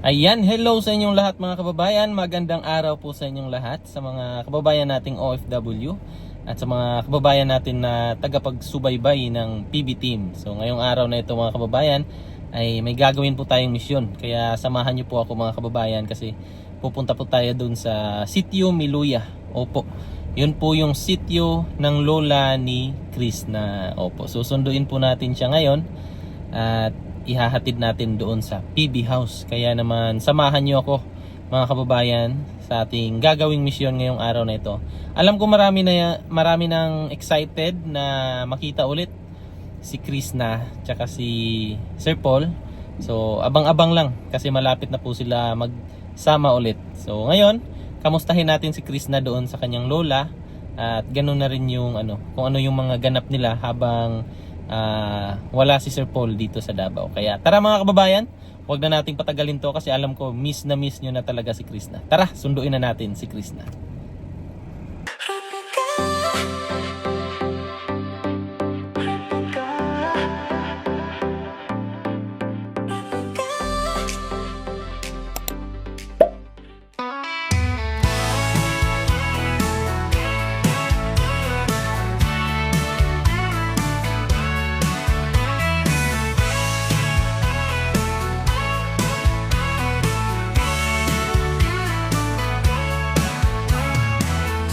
Ayan, hello sa inyong lahat mga kababayan. Magandang araw po sa inyong lahat, sa mga kababayan nating OFW at sa mga kababayan natin na tagapagsubaybay ng PB Team. So ngayong araw na ito mga kababayan ay may gagawin po tayong misyon. Kaya samahan niyo po ako mga kababayan kasi pupunta po tayo dun sa Sitio Miluya. Opo, yun po yung sitio ng lola ni Chris na opo. Susunduin po natin siya ngayon at ihahatid natin doon sa PB House. Kaya naman samahan niyo ako mga kababayan sa ating gagawing misyon ngayong araw na ito. Alam ko marami nang excited na makita ulit si Chris na tsaka si Sir Paul. So abang-abang lang kasi malapit na po sila magsama ulit. So ngayon, kamustahin natin si Chris na doon sa kanyang lola at ganoon na rin yung kung ano yung mga ganap nila habang wala si Sir Paul dito sa Davao. Kaya tara mga kababayan, huwag na nating patagalin to kasi alam ko miss nyo na talaga si Krishna. Tara, sunduin na natin si Krishna.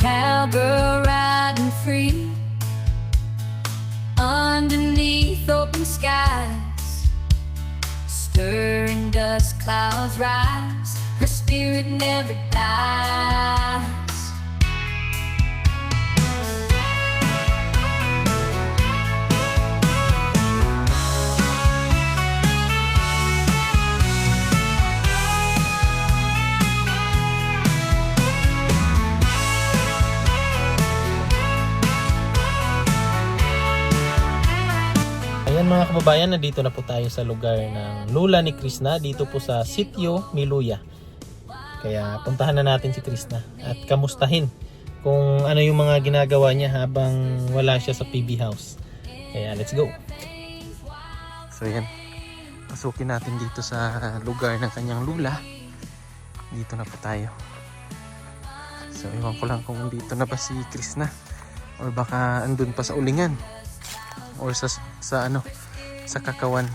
Cowgirl riding free underneath open skies, stirring dust clouds rise, her spirit never dies. Ayan mga kababayan, nandito na po tayo sa lugar ng lola ni Krishna, dito po sa Sitio Miluya. Kaya puntahan na natin si Krishna at kamustahin kung ano yung mga ginagawa niya habang wala siya sa PB House. Kaya let's go. So yan, pasukin natin dito sa lugar ng kanyang lula. Dito na po tayo. So iwan ko lang kung dito na ba si Krishna or baka andun pa sa ulingan or sa kakawan.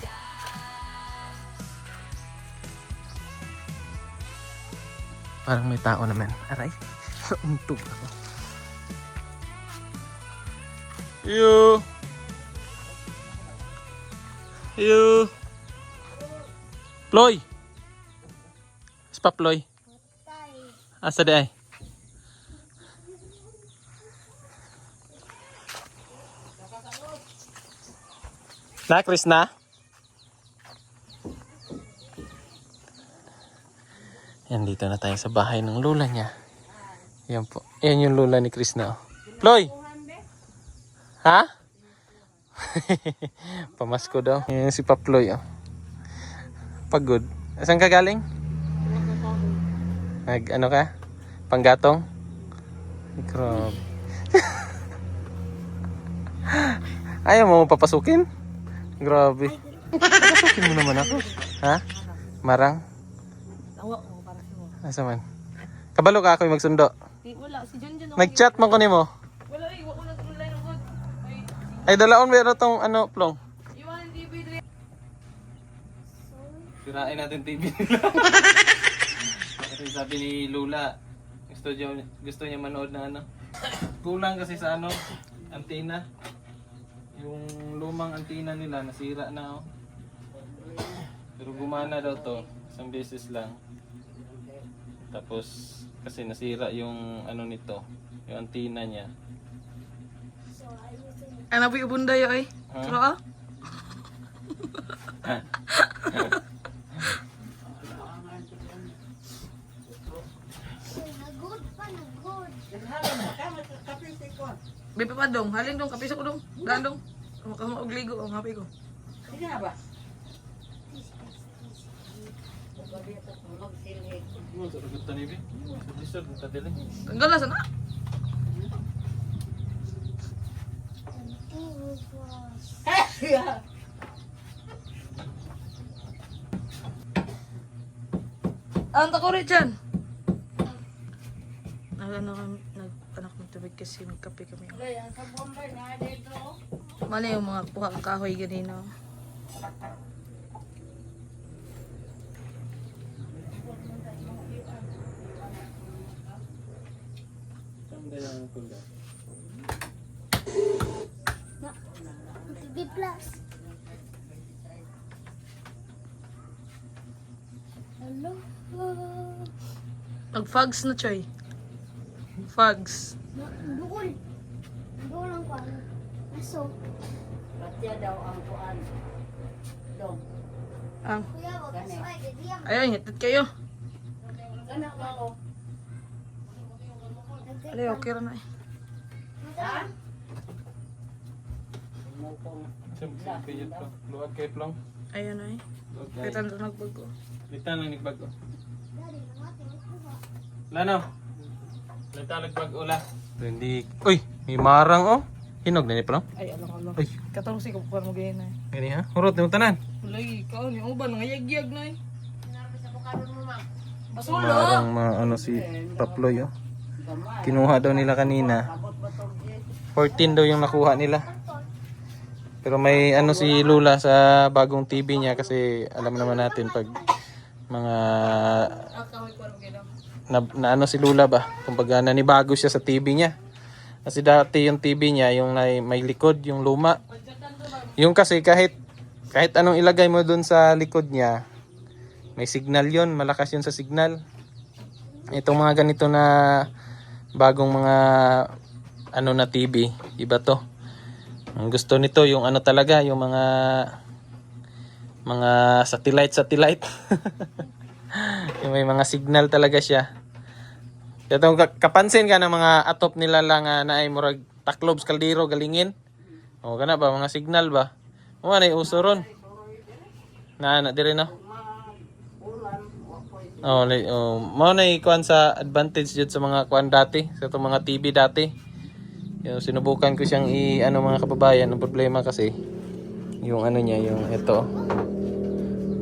Parang may tao naman. Aray, untog ako. Yo! Yo! Ploy! Spa Ploy? Asa di ay? Na, Krishna? Yan, dito na tayo sa bahay ng lola niya. Yan po. Yan yung lola ni Krishna. Ploy! Ha? Pamasko daw. Yan si Paploy. Oh. Pagod. Saan ka galing? Ano ka? Panggatong? Grabe. Ayaw mo papasukin? Grabe. Papasukin mo naman ako. Ha? Marang? Asa man? Kabalo ka ako yung magsundo. Wala, si Junjun. Nag-chat man ko nimo. Wala, wala na online ang good. Ay dalaon meron tong plong. Iwan TV3. Sirain natin TV nila. Kasi sabi ni Lula, gusto niya manood na kulang kasi sa antena. Yung lumang antena nila nasira na. Pero gumana daw to, isang beses lang. Tapos kasi nasira yung nito, yung antena niya. Ano po yung bunda yun ay? Pero Bipa pa dong, halin dong, kapisa ko dong, daan dong. Kamaog ligo, ang happy ko. Sige na ba? Tanggal na sana. Ang takuri dyan. Nag-anak ng tubig kasi magkape kami. Mali yung mga kuha ng kahoy ganina. B plus. Hello. Nag-fogs na, Choy. Fogs. Dukol. Dukol ang kuwan. Aso. Batya daw ang kuan. Dong. Ang. Kuya, wag ka sa ay. Gadiyan. Ayun, hitid kayo. Anak mo ko. Alay, okay ra na eh. Ha? Luwag kayo plong. Ayun ay. Kita na nagbago. Litan lang nagbago. Daddy, namati mo kuha. Lano? Litan nagbago la. Hindi. Uy, may marang oh. Hinog na ni plong. Ay, alam. Uy, Katong si kuha mo ganyan na eh. gani ha? Hurot na tanan. Ulay, ikaw ni uban, nangayag-yag na eh. Marang Basulo! ano si Paploy oh. Kinuha daw nila kanina. 14 daw yung nakuha nila. Pero may ano si Lula sa bagong TV niya kasi alam naman natin pag mga Kahoy kuha mo ganyan. na ano si Lula ba? Kumbaga nanibago siya sa TV niya. Kasi dati yung TV niya yung may likod, yung luma. Yung kasi kahit anong ilagay mo dun sa likod niya, may signal yon, malakas yun sa signal. Itong mga ganito na bagong mga ano na TV, iba to. Ang gusto nito yung ano talaga, yung mga satellite. Yung may mga signal talaga siya. Ito kapansin ka ng mga atop nila lang na ay murag taklob sa kaldero galingin. O kana ba mga signal ba? O na uso ron. Na dire na. Mao na ikuan sa advantage jud sa mga kuan dati, sa itong mga TV dati. Yung sinubukan ko siyang ano mga kababayan, ang problema kasi yung ano niya, yung ito.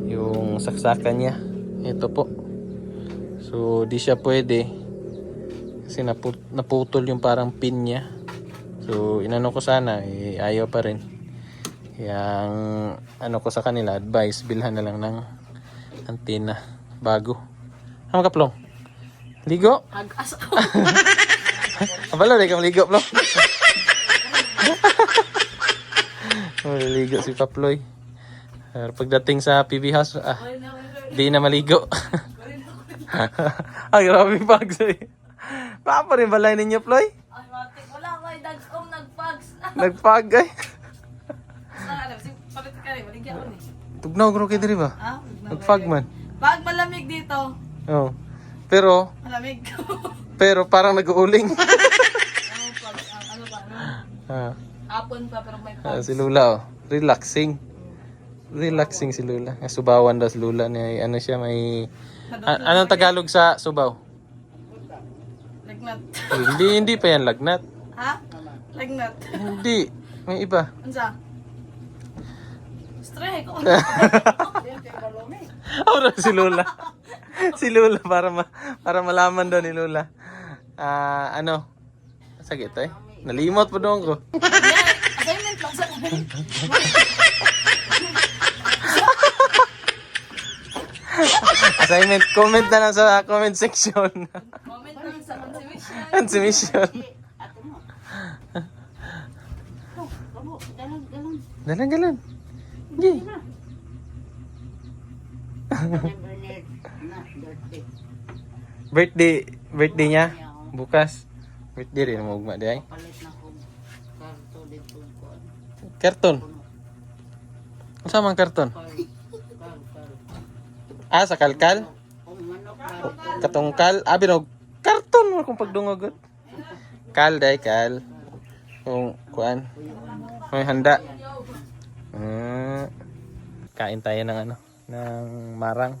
Yung saksakan niya. Ito po. So di siya pwede kasi naputol yung parang pin niya. So inano ko sana ayaw pa rin. Yang ano ko sa kanila, advice bilhan na lang ng antena bago. Ano ka plong? Ligo? Agas. Abala, di ka maligo plong. Maligo si Paploy. Pagdating sa PB house, di na maligo. Ay, grabe pags eh. Papa rin balay ninyo, Ploy? Ay, mati. Wala ko ay dagskom nagpags. Nagpag ay. Alam, si palit ka rin. Maligyan ko ni. Tugnaw, gro kayo diri ba? Ah? Nagpag man. Pag malamig dito. Oo. Pero Malamig. parang nag-uuling. Ano pa? Ano ba? Ah, Apon pa pero may pags. si Lula, oh. Relaxing. Relaxing si Lula. Subawan daw si Lula. Ano siya, may... anong Tagalog sa subaw? Lagnat. Hindi pa yan lagnat. Ha? Lagnat. Hindi. May iba. Ansa? Strike. Ano si Lula? Si Lula para malaman daw ni Lula. Ano? Sagit eh. Nalimot pa doon ko. Assignment lang sa Assignment. Comment na lang sa comment section. comment lang sa consumption. Consumption. Ato mo. Kamo, dalang. Dalan. Hindi. Bernard na birthday. Birthday niya. Bukas. Birthday rin mo ugma di ay. Palit na ko karto dito kuan. Karton. Ano sa mga karton? Kar. Sa kalkal? Kung manok karto. Katungkal? Binog. Karton mo kung pagdungogot. Kal, day, kal. Kung, kuan. May handa. Kain tayo ng ng marang.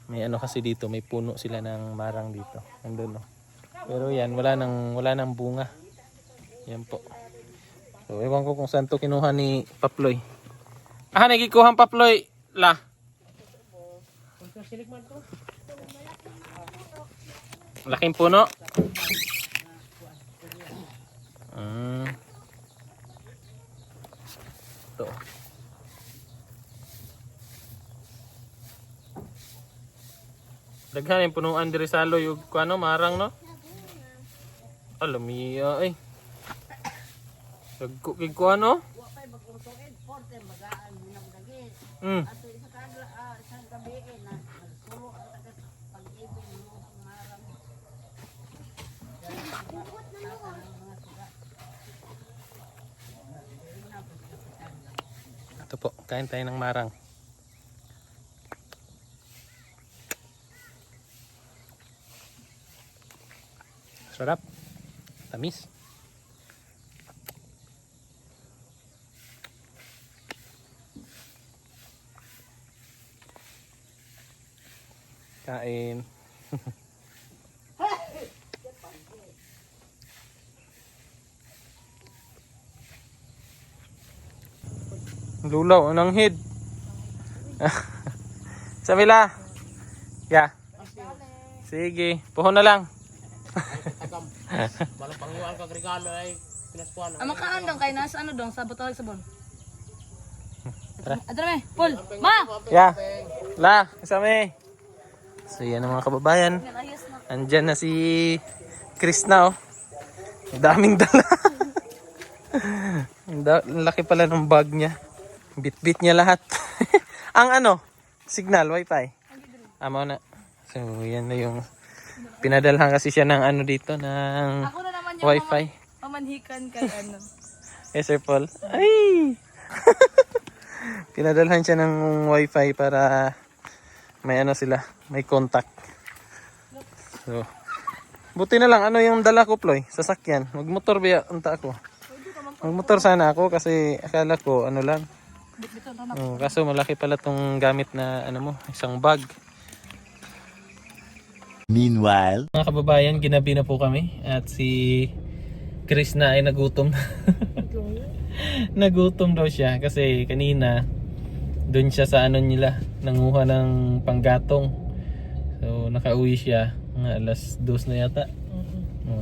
May kasi dito, may puno sila ng marang dito. Nandun, no. Pero yan, wala nang bunga. Yan po. So, ewan ko kung saan to kinuha ni Paploy. Nagikuha ang Paploy. La. Laking puno. Ah. Ito. Daghan yung punuan diri sa aloy ug kuano marang no. Alamiya ay. Dagko kay kuano? Mm. Ito po, kain tayo ng marang. Sarap. Tamis. Kain. Lulaw, anong hid? Samila. Ya. Sige, puhon na lang. Walang pangyuan kag regalo ay pinaskuan. Ang makaan dong kay nasa ano dong sa botol sabon. Adra me, Paul. Ma. Ya. La, kasama. So yan ang mga kababayan. Andyan na si Chris na oh. Ang daming dala. Ang laki pala ng bag niya. Bit-bit niya lahat. Ang ano? Signal, wifi. Amo na. So yan na yung pinadalhan kasi siya ng ano dito ng Ako na naman yung wifi. pamanhikan kay ano. Yes, Sir Paul. Ay! Pinadalhan siya ng wifi para may ano sila, may contact. So, buti na lang, ano yung dala ko, Ploy? Sasakyan. Magmotor ba unta ako? Magmotor sana ako kasi akala ko, ano lang. Kaso malaki pala tong gamit na, ano mo, isang bag. Meanwhile, Mga kababayan, ginabi na po kami at si Chris na ay nagutom. Nagutom daw siya kasi kanina doon siya sa ano nila, nanguha ng panggatong. So nakauwi siya mga alas 2 na yata.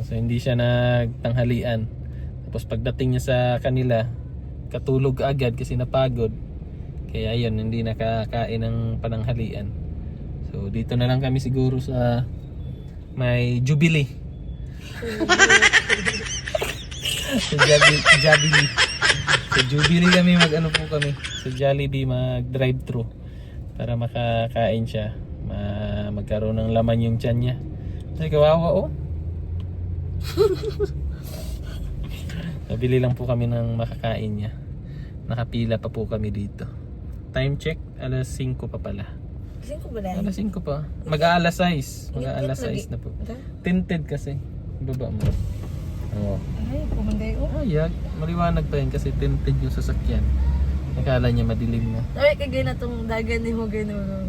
So hindi siya nagtanghalian. Tapos pagdating niya sa kanila, katulog agad kasi napagod. Kaya ayun, hindi nakakain ng pananghalian. So dito na lang kami siguro sa may Jubilee. Sa Jubilee. Sa Jubilee kami mag-ano po kami. Sa Jollibee mag-drive-thru para makakain siya. Magkaroon ng laman yung tiyan niya. Ay, kawawa oh. Nabili lang po kami ng makakain niya. Nakapila pa po kami dito. Time check, alas 5 pa pala. 5 ba dahil? Alas 5 pa. Mag-aalas 6. Mag-aalas 6 na po. Tinted kasi. Baba mo. Oo. Ay, pumanday ko. Ayag. Maliwanag pa yun kasi tinted yung sasakyan. Nakala niya madilim na. Ay, kagay na tong dagan ni mo gano'n.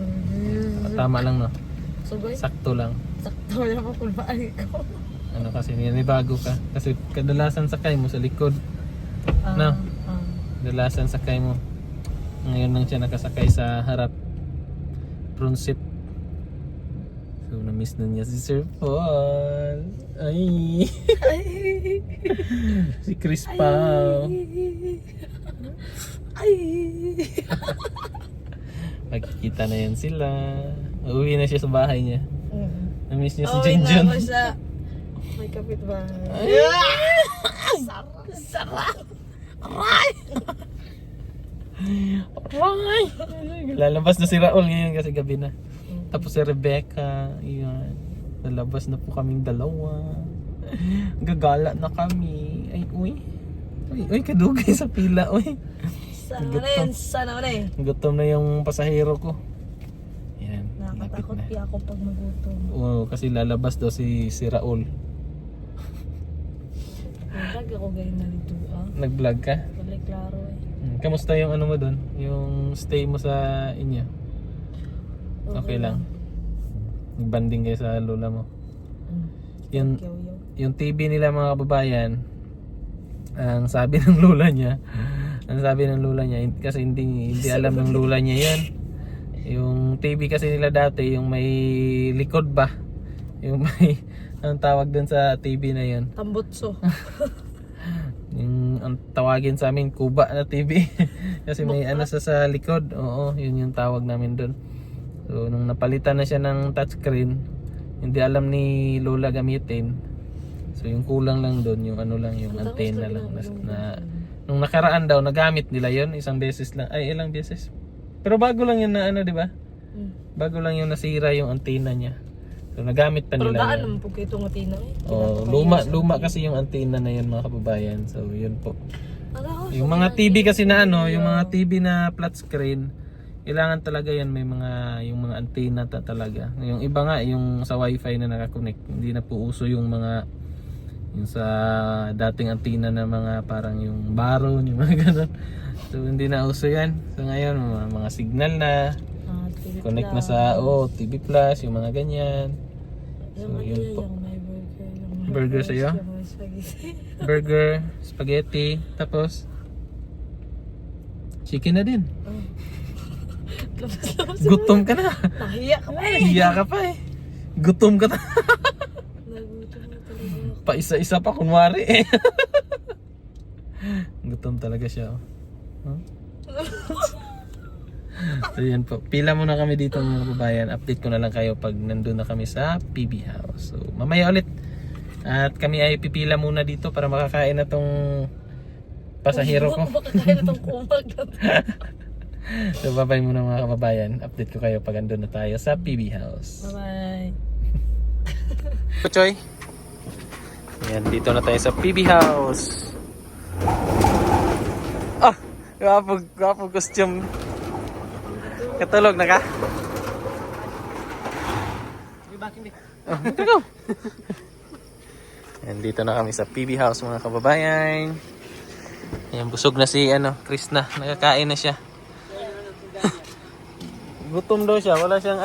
Tama lang no. Sugoy, Sakto lang. sakto na po kulbaan ko. Ano kasi bago ka. Kasi kadalasan sakay mo sa likod. No? Kadalasan sakay mo. Ngayon lang siya nakasakay sa harap. Front seat. So na-miss na niya si Sir Paul. Ay. Si Chris Pao. Ay. Magkikita na yan sila. Uuwi na siya sa bahay niya. Na-miss niya si Oh, Junjun. ako sa may kapitbahay. Sarap. Aray! Lalabas na si Raul ngayon kasi gabi na. Tapos si Rebecca, yun. Lalabas na po kaming dalawa. Gagala na kami. Ay, uy. Uy, kadugay sa pila, uy. Sana na eh. Gutom na yung pasahero ko. Yan, Nakakatakot lapit na. piya ako pag magutom. Oo, kasi lalabas daw si Raul. Naglag ako ganyan na dito ah. Nag-vlog ka? Kulay klaro eh. Kamusta yung ano mo doon? Yung stay mo sa inyo? Okay lang. Nagbanding kayo sa lola mo. Yung, Yaw-yaw. yung TV nila mga kababayan, ang sabi ng lola niya, kasi hindi alam ng lola niya yan. Yung TV kasi nila dati, yung may likod ba? Yung may, anong tawag dun sa TV na yun? Tambutso. Yung ang tawagin sa amin, kuba na TV. Kasi may ano sa likod. Oo, yun yung tawag namin dun. So, nung napalitan na siya ng touchscreen, hindi alam ni Lola gamitin. So, yung kulang lang dun, yung ano lang, yung antenna lang. Nung nakaraan daw, nagamit nila yun. Isang beses lang. Ay, ilang beses. Pero bago lang yun na ano, di ba? Bago lang yung nasira yung antenna niya. So, nagamit pa Pero nila daan yun. naman po kayo itong atina eh. Oh, luma kasi yung antenna na yun mga kababayan. So, yun po. Yung So, mga TV kasi na ano, yung mga TV na flat screen, kailangan talaga yan may mga yung mga antenna talaga. Yung iba nga yung sa wifi na nakakonect, hindi na po uso yung mga yung sa dating antenna na mga parang yung baron, yung mga ganun. So hindi na uso yan. So ngayon mga signal na connect na sa TV Plus, yung mga ganyan. So yun po. Burger sa'yo? Burger, spaghetti, tapos chicken na din. Gutom ka na. Nahiya ka pa eh. Hiya ka pa eh. Gutom ka na. Nagutom na talaga. Pa isa-isa pa kunwari eh. Gutom talaga siya. Huh? So yan po. Pila muna kami dito mga kababayan. Update ko na lang kayo pag nandun na kami sa PB House. So mamaya ulit. At kami ay pipila muna dito para makakain na tong pasahero ko. Makakain na itong kumag na to. So bye-bye muna mga kababayan. Update ko kayo pag andun na tayo sa PB House. Bye-bye. Choy. Yan, dito na tayo sa PB House. Ah, gwapo costume. Katulog na ka? Oh, go. Yan, dito na kami sa PB House mga kababayan. Yan, busog na si Chris na. Nakakain na siya. Gutom daw siya. Wala siyang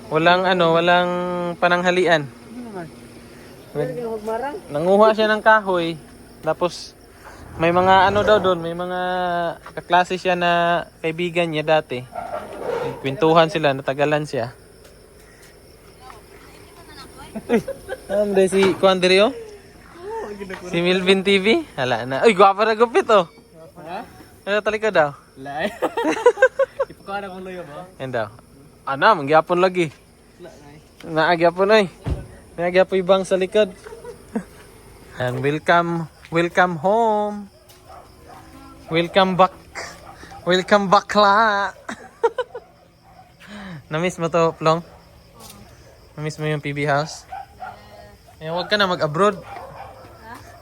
walang pananghalian. Nanguha siya ng kahoy. Tapos may mga daw doon, may mga kaklase siya na kaibigan niya dati. Kwentuhan sila, natagalan siya. Si Quandrio? Si Milvin TV? Hala na. Uy, gwapa na gupit oh. Ano talikod daw? Lai. Ipakaw na kong loyo ba? Yan daw. Mangyapon lagi. Naagyapon ay. Naagyapon ibang sa likod. And welcome home. Welcome back. Welcome back la. Namiss mo to, Plong? Namiss mo yung PB House? Eh, huwag ka na mag-abroad.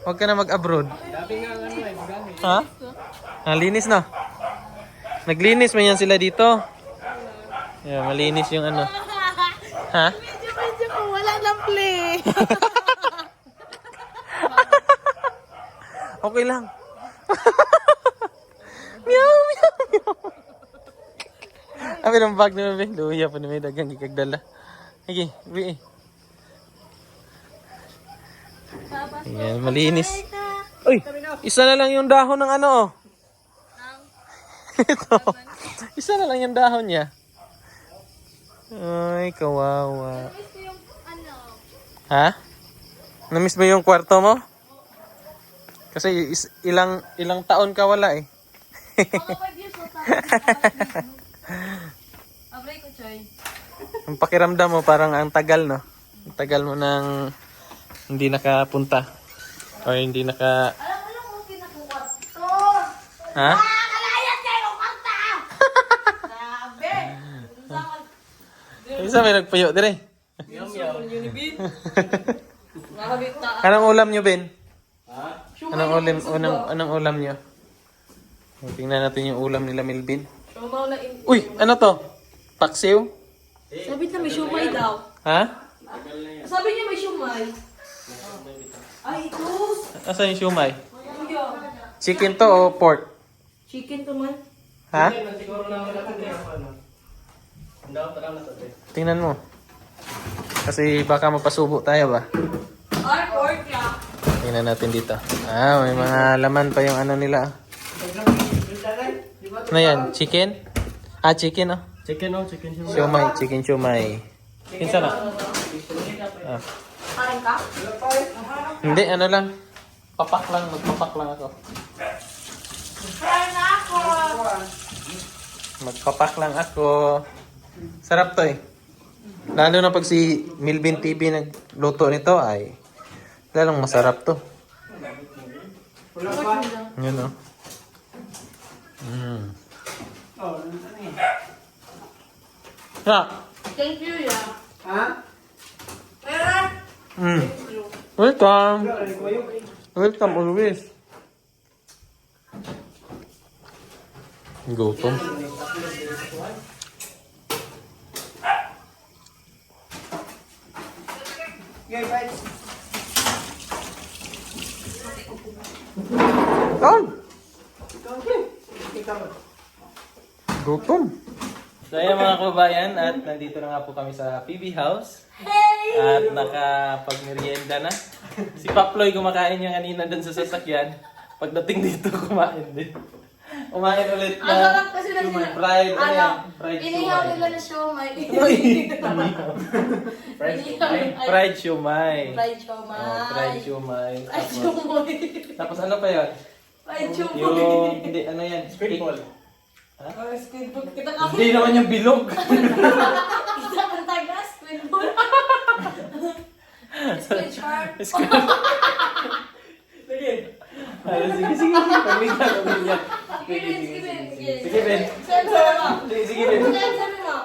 Huwag ka na mag-abroad. Ha? Linis na. Naglinis man yan sila dito. Yeah, malinis yung Ha? Medyo po, walang lampli. Okay lang. Meow, meow, meow. Abi ng bag na may luya pa na may dagang ikagdala. Sige, uwi eh. Ayan, malinis. Uy, isa na lang yung dahon ng oh. Ito. Isa na lang yung dahon niya. Ay, kawawa. Ha? Namiss mo yung kwarto mo? Kasi ilang taon ka wala eh. Abray ko, Choy. Ang pakiramdam mo parang ang tagal, no? Ang tagal mo nang hindi nakapunta. O hindi naka... Ha? Isa may nagpuyo dire. Anong ulam nyo, Ben? Anong ulam nyo? Tingnan natin yung ulam nila, Melvin. Uy, ano to? Paksiw? Sabi na may shumay daw. Ha? Sabi niya may shumay. Ay, ito. Asan yung siumay? Chicken to o pork? Chicken to man. Ha? Tingnan mo. Kasi baka mapasubo tayo ba? Ay, pork lang. Tingnan natin dito. May mga laman pa yung nila. Ano yan? Chicken? Chicken oh. Chicken oh, chicken siya. Siomay, chicken siomay. Kinsa na? Ah. Kain ka? Hindi, ano lang. Papak lang, magpapak lang ako. Kain na ako! Magpapak lang ako. Sarap to eh. Lalo na pag si Milvin TV nagluto nito ay lalong masarap to. Yun oh. Ha? Thank you, ya. Welcome. Welcome always. Gutom. Kan? Gutom. So ayan mga kababayan, at nandito na nga po kami sa PB House. At nakapagmerienda na. Si Paploy kumakain niya kanina dun sa sasakyan. Pagdating dito, kumain din. Kumain ulit Ang sarap kasi na sila. fried, ano yan? Fried Inihaw siomay. nila na siomay. Fried siomay. Fried siomay. Fried siomay. Oh, fried siomay. Fried Tapos, siomay. tapos ano pa yun? Fried siomay. Yung, hindi, ano yan? Squid ball. Oh, squid ball. Kita ka. Hindi naman yung bilog. Kita ang tagas. Squid ball. Squid shark. Sige. Sige. Pamilya. Sige, Ben. Sensor mo. Sige, Ben. Sensor mo.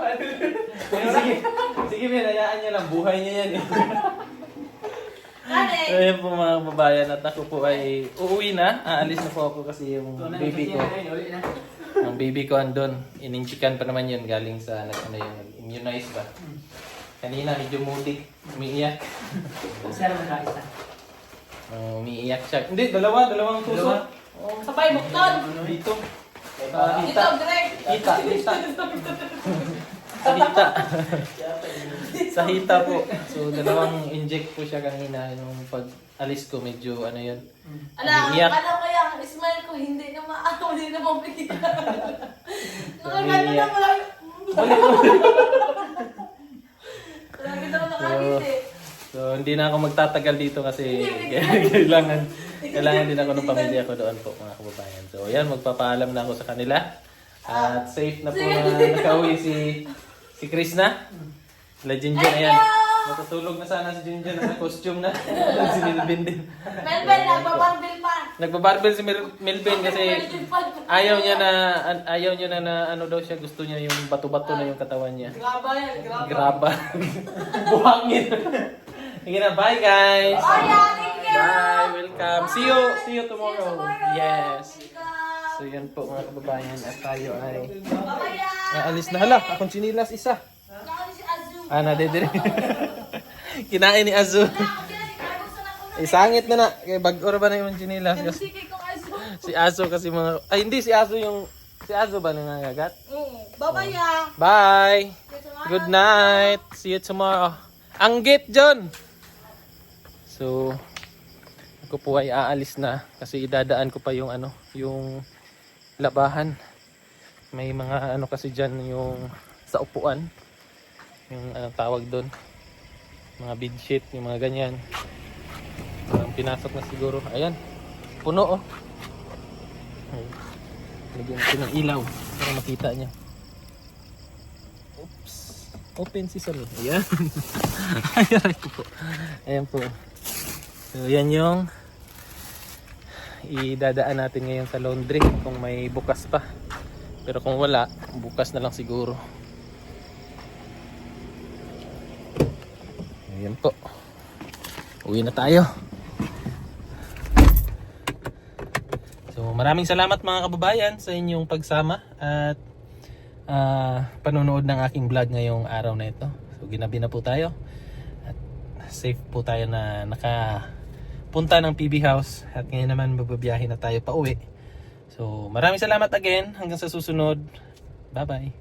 Sige, Ben. Hayaan niya lang. Buhay niya yan eh. Ate. So, yun po mga kababayan. At ako po ay uuwi na. Aalis na po ako kasi yung baby ko. Ang baby ko andun. Ininchikan pa naman yun. Galing sa immunize ba. Kanina medyo mutik. Umiiyak. Siya naman kaisa. Umiiyak siya. Hindi, dalawang tuso. Sabay bukton. Dito. Dito, direct. Hita. Sa hita. Sa hita po. So, dalawang inject po siya kanina. Yung pag-alis ko, medyo ano yun. Ala, Umiiyak. ano kaya, ang smile ko, hindi na maaw, hindi na mabigyan. Nakaganda Umiiyak. na pala. Nakaganda na nakagiti. So, hindi na ako magtatagal dito kasi kailangan din ako ng pamilya ko doon po, mga kababayan. So, ayan, magpapaalam na ako sa kanila. At safe na po na nakauwi si Chris na. La Jinjin, ayan. Matutulog na sana si Jinjin na costume na. Si Milvin din. Melbel, nagbabarbil pa. Nagbabarbell si Milvin kasi ayaw niya na ano daw siya, gusto niya yung bato-bato na yung katawan niya. Graba yan, graba. Graba. Buhangin. Sige na, bye guys. Oh yeah, thank you. Bye, welcome. See you tomorrow. Yes. Welcome. So yan po mga kababayan, at tayo ay Bye-bye. aalis na. Hala, akong chinilas isa. Kakain si Azu. Nadidiri. Kinain ni Azu. Isangit na na. Kaya bag-or ba na yung chinilas? Kasi kay kong Azu. Si Azu kasi mga... Ay, hindi. Si Azu ba nangangagat? Bye-bye ya. Bye! Good night! See you tomorrow. Anggit, John! So, ako po ay aalis na kasi idadaan ko pa yung yung labahan. May mga kasi dyan yung sa upuan. Yung tawag doon. Mga bedsheet, yung mga ganyan. Pinasok na siguro. Ayan. Puno oh. Ay, lagyan ko ng ilaw para makita niya. Oops. Open sesame. Ayan. Ayan po. Ayan po. So yan yung idadaan natin ngayon sa laundry kung may bukas pa. Pero kung wala, bukas na lang siguro. Ayan po. Uwi na tayo. So maraming salamat mga kababayan sa inyong pagsama at panonood ng aking vlog ngayong araw na ito. So ginabi na po tayo at safe po tayo na nakapunta ng PB House at ngayon naman mababiyahe na tayo pa uwi. So maraming salamat again, hanggang sa susunod. Bye bye.